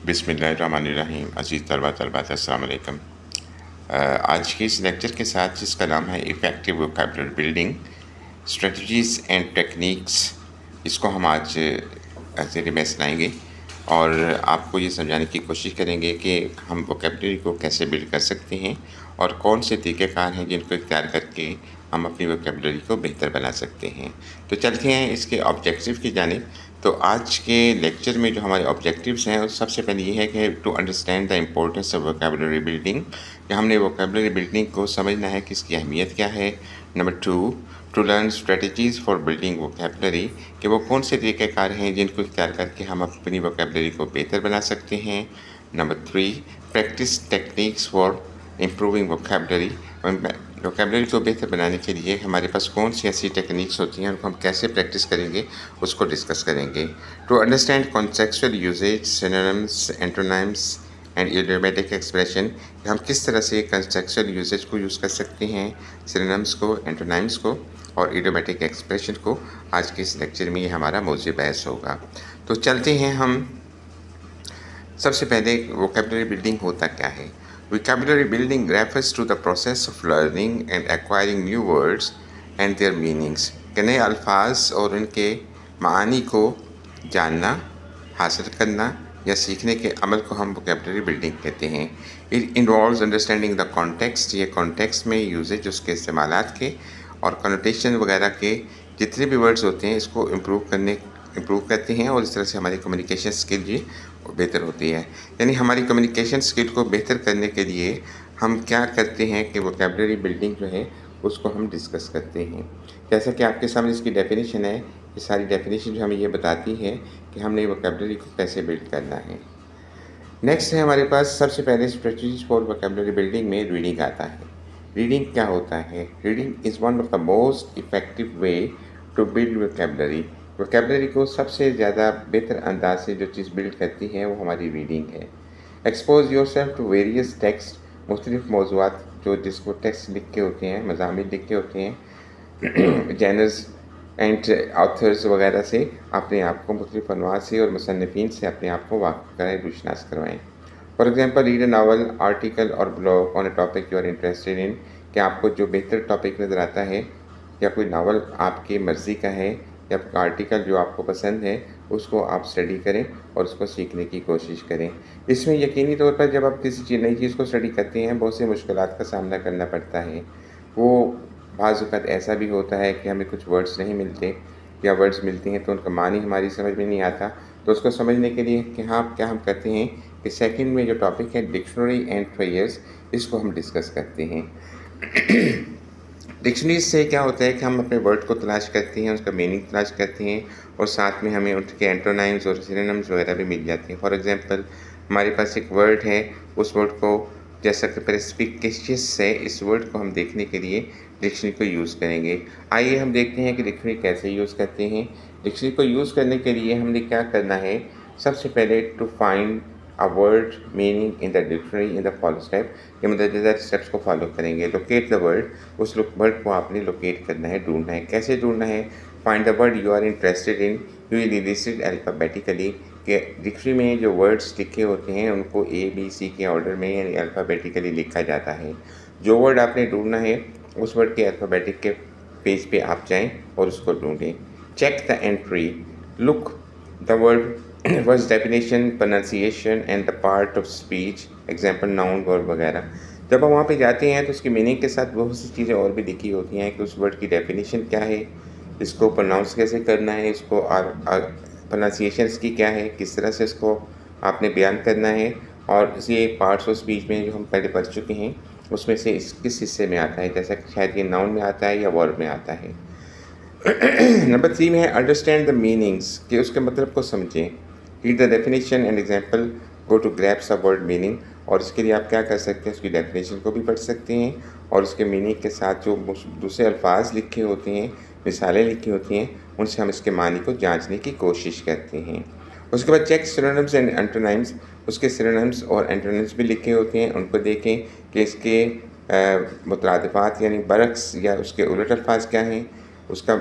बिस्मिल्लाहिर्रहमानिर्रहीम। अज़ीज़ तलबा तलबात अस्सलाम वालेकुम। आज के इस लेक्चर के साथ जिसका नाम है effective vocabulary building strategies and techniques, इसको हम आज ज़ेर बहस लाएंगे और आपको ये समझाने की कोशिश करेंगे कि हम वोकैबुलरी को कैसे बिल्ड कर सकते हैं और कौन से तरीक़ेकार हैं जिनको इख्तियार करके हम अपनी वोकैबुलरी को बेहतर बना सकते हैं। तो चलते हैं इसके ऑब्जेक्टिव की जानिब। तो आज के लेक्चर में जो हमारे ऑब्जेक्टिव्स हैं, वो सबसे पहले ये है कि to understand the importance of vocabulary building, कि हमने वोकैबुलरी बिल्डिंग को समझना है कि इसकी अहमियत क्या है। Number 2, to learn strategies for building vocabulary, कि वो कौन से तरीक़ेकार हैं जिनको इख्तियार करके हम अपनी वोकैबुलरी को बेहतर बना सकते हैं। Number 3, practice techniques for improving vocabulary, vocabulary को बेहतर बनाने के लिए हमारे पास कौन सी ऐसी टेक्निक्स होती हैं, उनको हम कैसे प्रैक्टिस करेंगे उसको डिस्कस करेंगे। To understand contextual usage, synonyms, antonyms and idiomatic expression, हम किस तरह से कॉन्टेक्चुअल यूजेज को यूज़ कर सकते हैं, सिनोनिम्स को, एंटोनिम्स को और इडियोमैटिक एक्सप्रेशन को। आज के इस लेक्चर में ये हमारा मौज़ूअ बहस होगा। तो चलते हैं हम। सबसे पहले वोकैबुलरी बिल्डिंग होता क्या है। Vocabulary building refers to the process of learning and acquiring new words and their meanings, कि नए अल्फाज और उनके मानी को जानना, हासिल करना या सीखने के अमल को हम vocabulary building कहते हैं। It involves understanding the context, ये context में यूजेज, उसके इस्तेमालात के और कनोटेशन वगैरह के जितने भी वर्ड्स होते हैं इसको इम्प्रूव करते हैं और इस तरह से हमारी कम्युनिकेशन स्किल भी बेहतर होती है। यानी हमारी कम्युनिकेशन स्किल को बेहतर करने के लिए हम क्या करते हैं कि वोकैबुलरी बिल्डिंग जो है उसको हम डिस्कस करते हैं। जैसा कि आपके सामने इसकी डेफिनेशन है, ये सारी डेफिनेशन जो हमें ये बताती है कि हमने वोकैबुलरी को कैसे बिल्ड करना है। नेक्स्ट है हमारे पास सबसे पहले स्ट्रेटजीज फॉर वोकैबुलरी बिल्डिंग में रीडिंग आता है। रीडिंग क्या होता है? Reading is one of the most effective way to build vocabulary. Vocabulary को सबसे ज़्यादा बेहतर अंदाज से जो चीज़ बिल्ड करती है वो हमारी रीडिंग है। Expose yourself to various text, मुख्तलिफ मौज़ूआत जो जिसको टेक्स्ट लिख के होते हैं, मज़ामीन लिख के होते हैं, जैनर्स एंड ऑथर्स वगैरह से अपने आप को मुख्तलिफ अनवा से और मुसन्निफ़ीन से अपने आप को वाक़िफ़ कराएँ, रुशनास करवाएँ। For example, read a novel, article और blog on a topic you are interested in, कि आपको जो बेहतर टॉपिक नज़र आता है या कोई नावल आपकी मर्ज़ी का है या आर्टिकल जो आपको पसंद है उसको आप स्टडी करें और उसको सीखने की कोशिश करें। इसमें यकीनी तौर पर जब आप किसी नई चीज़ को स्टडी करते हैं बहुत सी मुश्किलात का सामना करना पड़ता है। वो बाज़ वक़्त ऐसा भी होता है कि हमें कुछ वर्ड्स नहीं मिलते या वर्ड्स मिलते हैं तो उनका मानी हमारी समझ में नहीं आता। तो उसको समझने के लिए कि हाँ क्या हम करते हैं कि सेकंड में जो टॉपिक है डिक्शनरी एंड फ्रेजेस, इसको हम डिस्कस करते हैं। डिक्शनरी से क्या होता है कि हम अपने वर्ड को तलाश करते हैं, उसका मीनिंग तलाश करते हैं और साथ में हमें उसके एंटोनिम्स और सिनोनिम्स वगैरह भी मिल जाते हैं। फॉर एग्जांपल, हमारे पास एक वर्ड है, उस वर्ड को जैसा कि परस्पिकेशियस है, इस वर्ड को हम देखने के लिए डिक्शनरी को यूज़ करेंगे। आइए हम देखते हैं कि डिक्शनरी कैसे यूज़ करते हैं। डिक्शनरी को यूज़ करने के लिए हमने क्या करना है, सबसे पहले to find a word meaning in the dictionary in the follow step, ये मतलब स्टेप्स को फॉलो करेंगे। लोकेट द वर्ड, उस वर्ड को आपने लोकेट करना है, ढूंढना है। कैसे ढूंढना है? Find the word you are interested in, you will list alphabetically, कि डिक्शनरी में जो वर्ड्स लिखे होते हैं उनको ABC के ऑर्डर में यानी अल्फ़ाबेटिकली लिखा जाता है। जो वर्ड आपने ढूंढना है उस वर्ड के अल्फ़ाबेटिक के पेज पे आप जाएं और उसको ढूंढें। Check the entry, look the word words definition, pronunciation and the part of speech, example noun verb वगैरह। जब हम वहाँ पे जाते हैं तो उसकी मीनिंग के साथ बहुत सी चीज़ें और भी लिखी होती हैं कि उस वर्ड की डेफिनेशन क्या है, इसको प्रोनाउंस कैसे करना है, इसको प्रोनाउंसिएशन इसकी क्या है, किस तरह से इसको आपने बयान करना है, और ये पार्ट्स ऑफ स्पीच में जो हम पहले पढ़ चुके हैं उसमें से किस हिस्से में आता है, जैसा कि शायद ये नाउन में आता है या वर्ब में आता है। नंबर 3 में है अंडरस्टैंड द मीनिंग्स, कि उसके मतलब को समझें। Read the definition and example, go to grasps a word meaning, और इसके लिए आप क्या कर सकते हैं, उसकी डेफिनेशन को भी पढ़ सकते हैं और उसके मीनिंग के साथ जो दूसरे अल्फाज लिखे होते हैं, मिसालें लिखी होती हैं, उनसे हम इसके मानी को जांचने की कोशिश करते हैं। उसके बाद चेक सिनोनिम्स एंड एंटोनिम्स, उसके सिनोनिम्स और एंटोनिम्स भी लिखे होते हैं, उनको देखें कि इसके मुतरादिफात यानी बरक्स या उसके उलट अल्फाज क्या हैं, उसका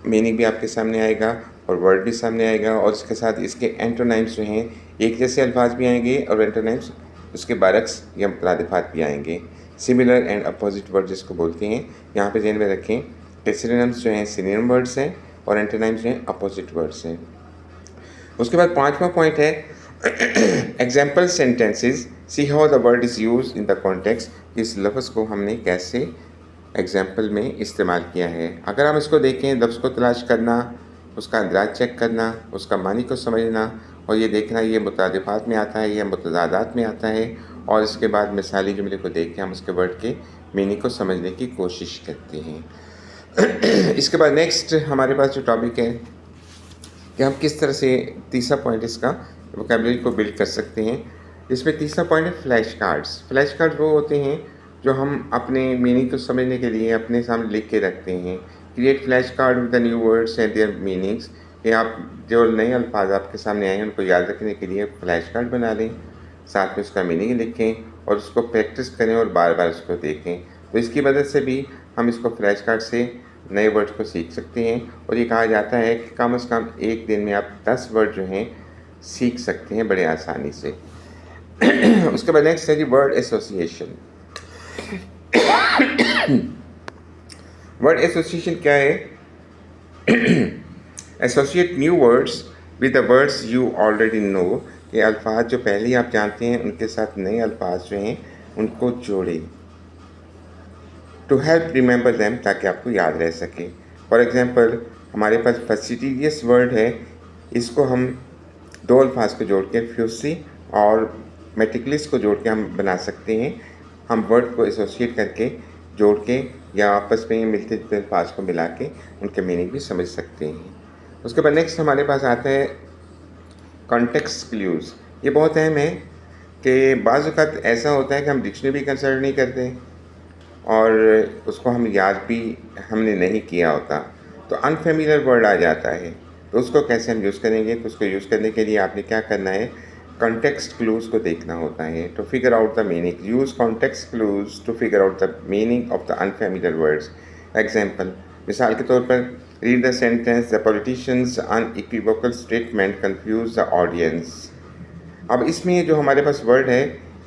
मीनिंग भी आपके सामने आएगा और वर्ड भी सामने आएगा, और इसके साथ इसके एंटोनाइम्स जो हैं एक जैसे अल्फाज भी आएंगे, और एंटोनाइम्स उसके बरक्स या मुतरादिफात भी आएंगे। सिमिलर एंड अपोजिट वर्ड जिसको बोलते हैं, यहाँ पे ध्यान में रखें कि सिनोनिम्स जो हैं सिनोनिम वर्ड्स हैं और एंटोनाइम्स जो हैं अपोजिट वर्ड्स हैं। उसके बाद 5वां पॉइंट है example sentences, see how the word is use in the context. इस लफ्ज़ को हमने कैसे एग्जाम्पल में इस्तेमाल किया है। अगर हम इसको देखें, लफ्ज़ को तलाश करना, उसका अंदाज चेक करना, उसका मानी को समझना, और ये देखना ये मुतादिफात में आता है या मुतज़ादात में आता है, और इसके बाद मिसाली जुमले को देख के हम उसके वर्ड के मीनिंग को समझने की कोशिश करते हैं। इसके बाद नेक्स्ट हमारे पास जो टॉपिक है कि हम किस तरह से, तीसरा पॉइंट इसका, वोकैबुलरी को बिल्ड कर सकते हैं। इसमें तीसरा पॉइंट है फ्लैश कार्ड्स। फ्लैश कार्ड वो होते हैं जो हम अपने मीनिंग को समझने के लिए अपने सामने लिख के रखते हैं। Create flash card with the new words and their meanings, कि आप जो नए अल्फाज आपके सामने आए हैं उनको याद रखने के लिए फ्लैश कार्ड बना लें, साथ में उसका मीनिंग लिखें और उसको प्रैक्टिस करें और बार बार उसको देखें। तो इसकी मदद से भी हम इसको फ्लैश कार्ड से नए वर्ड्स को सीख सकते हैं। और ये कहा जाता है कि कम से कम एक दिन में आप 10 वर्ड जो हैं सीख सकते हैं बड़े आसानी से। उसके बाद नेक्स्ट है जी वर्ड एसोसिएशन। वर्ड एसोसिएशन क्या है? Associate new words with the words you already know, कि अल्फाज जो पहले ही आप जानते हैं उनके साथ नए अल्फाज जो हैं उनको जोड़ें, टू हेल्प रिमेंबर दैम, ताकि आपको याद रह सके। फॉर एग्ज़ाम्पल हमारे पास फैसिटियस वर्ड है, इसको हम दो अल्फाज को जोड़ के फ्यूसी और मेटिकुलस को जोड़ के हम बना सकते हैं। हम वर्ड को एसोसिएट करके जोड़ के या आपस में मिलते जुलते अल्फाज को मिला के उनके मीनिंग भी समझ सकते हैं। उसके बाद नेक्स्ट हमारे पास आता है कॉन्टेक्स्ट क्लूज़। ये बहुत अहम है कि बाज़ वक़्त ऐसा होता है कि हम डिक्शनरी भी कंसिडर नहीं करते और उसको हम याद भी हमने नहीं किया होता, तो अनफेमिलियर वर्ड आ जाता है, तो उसको कैसे हम यूज़ करेंगे? तो उसको यूज़ करने के लिए आपने क्या करना है, कॉन्टेक्स्ट क्लूज़ को देखना होता है to figure out the meaning. Use context clues to figure out the meaning of the unfamiliar words. Example, मिसाल के तौर पर read the sentence, the politicians unequivocal statement confuse the audience. अब इसमें जो हमारे पास वर्ड है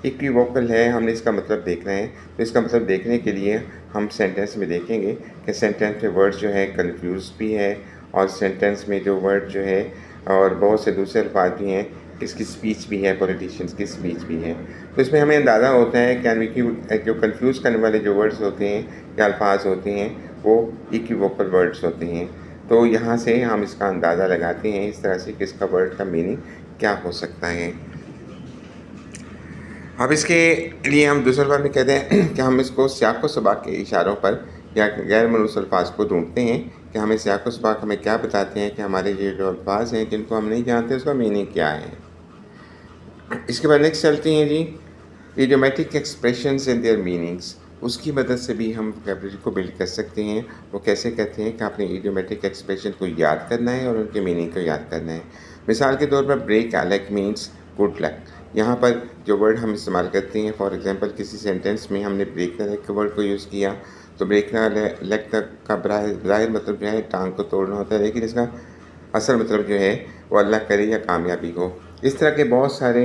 इक्विवोकल है, हमने इसका मतलब देखना है। तो इसका मतलब देखने के लिए हम सेंटेंस में देखेंगे कि सेंटेंस में वर्ड जो है कन्फ्यूज भी है, और सेंटेंस में जो वर्ड जो है और बहुत से दूसरे अल्फाज भी हैं, किसकी स्पीच भी है, पॉलिटिशियंस की स्पीच भी है। तो इसमें हमें अंदाज़ा होता है कि जो कन्फ्यूज़ करने वाले जो वर्ड्स होते हैं या अल्फाज होते हैं वो इक्विवोकल वर्ड्स होते हैं। तो यहाँ से हम इसका अंदाज़ा लगाते हैं इस तरह से कि इसका वर्ड का मीनिंग क्या हो सकता है। अब इसके लिए हम दूसरे बार में कहते हैं कि हम इसको सियाक़ व सबाक़ के इशारों पर या गैर मलूस अल्फाज को ढूंढते हैं कि हमें सियाक़ व सबाक़ हमें क्या बताते हैं कि हमारे ये जो अल्फाज हैं जिनको हम नहीं जानते उसका मीनिंग क्या है। इसके बाद नेक्स्ट चलते हैं जी idiomatic expressions and their meanings. उसकी मदद से भी हम वोकैबुलरी को बिल्ड कर सकते हैं। वो कैसे कहते हैं कि आपने इडियोमेटिक एक्सप्रेशन को याद करना है और उनके मीनिंग को याद करना है। मिसाल के तौर पर ब्रेक अलग मीन्स गुड लक। यहाँ पर जो वर्ड हम इस्तेमाल करते हैं, फॉर एग्जांपल किसी सेंटेंस में हमने ब्रेक द लेग के वर्ड को यूज़ किया, तो ब्रेक द लेग का ज़ाहिर मतलब जो है टांग को तोड़ना होता है, लेकिन इसका असल मतलब जो है वो अल्लाह करे या कामयाबी हो। इस तरह के बहुत सारे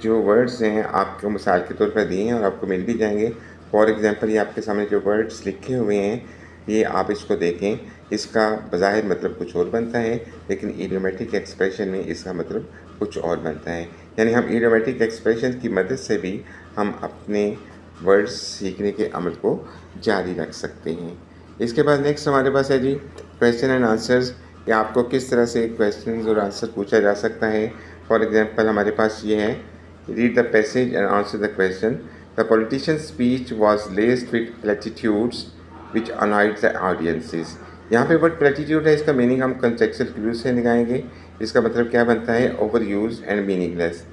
जो वर्ड्स हैं आपको मिसाल के तौर पर दिए हैं और आपको मिल भी जाएंगे। फॉर एग्ज़ाम्पल ये आपके सामने जो वर्ड्स लिखे हुए हैं, ये आप इसको देखें, इसका बज़ाहिर मतलब कुछ और बनता है, लेकिन इडियोमेटिक एक्सप्रेशन में इसका मतलब कुछ और बनता है। यानी हम इडियोमेटिक एक्सप्रेशन की मदद से भी हम अपने वर्ड्स सीखने के अमल को जारी रख सकते हैं। इसके बाद नेक्स्ट हमारे पास है जी क्वेश्चन एंड आंसर्स, कि आपको किस तरह से क्वेश्चन और आंसर पूछा जा सकता है। फॉर एग्ज़ाम्पल हमारे पास ये है, read the passage and answer the question. The politician speech was laced with platitudes which annoyed the audiences. यहाँ पे वर्ड प्लेटिट्यूड है, इसका मीनिंग हम कंटेक्चुअल क्लू से निकालेंगे। इसका मतलब क्या बनता है, over use and meaningless.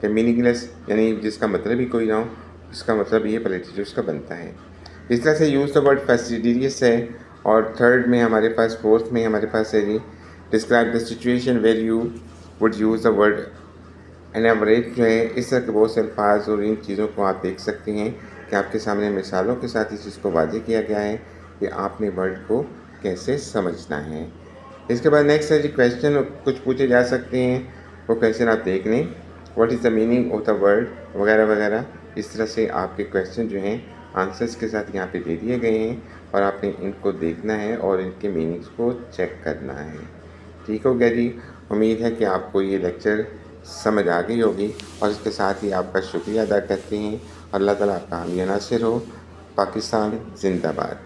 Meaningless यानी जिसका मतलब ही कोई ना हो, इसका मतलब ये प्लेटिट्यूड्स का बनता है। इस तरह से यूज़ द वर्ड फैसिलिटीज है। और थर्ड में हमारे पास, फोर्थ में हमारे पास है जी describe the situation where you would use the word elaborate जो है। इस तरह के बहुत से अल्फाज और इन चीज़ों को आप देख सकते हैं कि आपके सामने मिसालों के साथ इस चीज़ को वाज़ेह किया गया है कि आपने वर्ड को कैसे समझना है। इसके बाद नेक्स्ट है जी क्वेश्चन कुछ पूछे जा सकते हैं, वो क्वेश्चन आप देख लें। What is the meaning of the word वगैरह वगैरह। इस तरह से आपके क्वेश्चन जो हैं आंसर्स के साथ यहाँ पे दे दिए गए हैं और आपने इनको देखना है और इनके मीनिंग्स को चेक करना है। ठीक हो गया जी। उम्मीद है कि आपको ये लेक्चर समझ आ गई होगी और इसके साथ ही आपका शुक्रिया अदा करते हैं। अल्लाह ताला आपका हामी नासिर हो। पाकिस्तान जिंदाबाद।